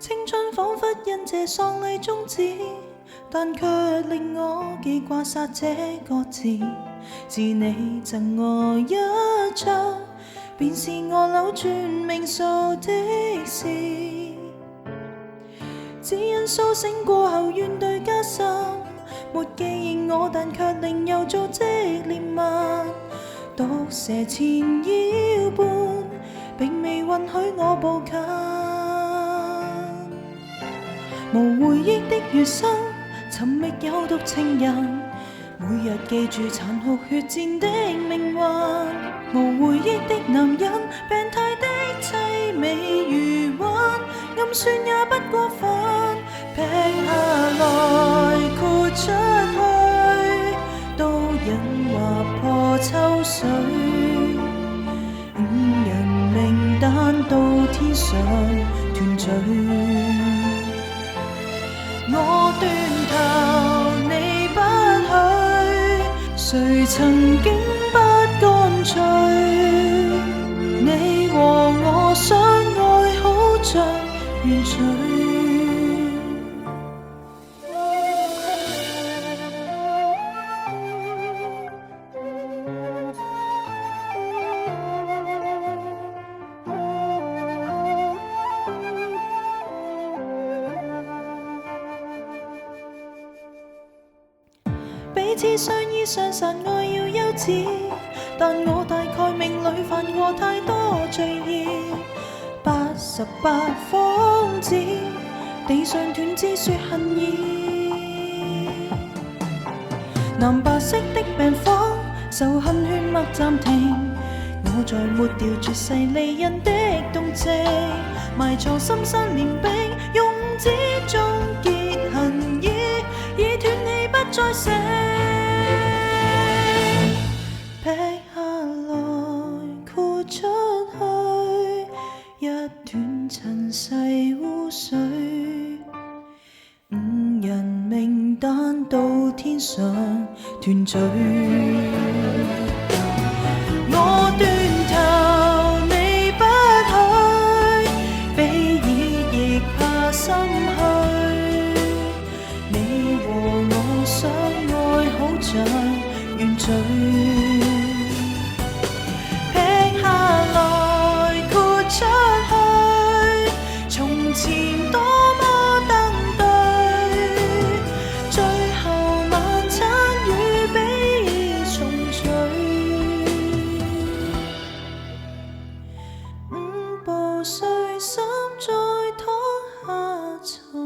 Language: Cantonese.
青春彷彿因這喪禮終止，但卻令我記掛剎這個字。是你贈我一張，便是我扭轉命數的事。只因甦醒過後怨對加深，沒記認我，但卻令又組織獵物。毒蛇纏腰伴，並未允許我步近。無回憶的餘生，尋覓有毒情人，每日記住殘酷血戰的命運。無回憶的男人，病態的凄美餘溫，暗算也不過分。劈下來豁出去，刀刃劃破秋水。五人名單到天上團聚。我斷頭你不許，誰曾經不乾脆？你和我相愛好像原罪。彼此相依相殺，愛要幼稚，但我大概命裏犯過太多罪孽。88瘋子，地上斷肢說恨意。藍白色的病房，仇恨血脈暫停。我在抹掉絕世離人的動靜，埋藏深山連壁，用指終結恨意，已斷氣不再醒。劈下來豁出去，一段塵世污水。五人名單到天上團聚。我斷頭你不許，非議亦怕心虛。你和我相愛好像原罪。劈下來豁出去，從前多麼登對，最後晚餐與彼重聚。五步碎心再拖下沉。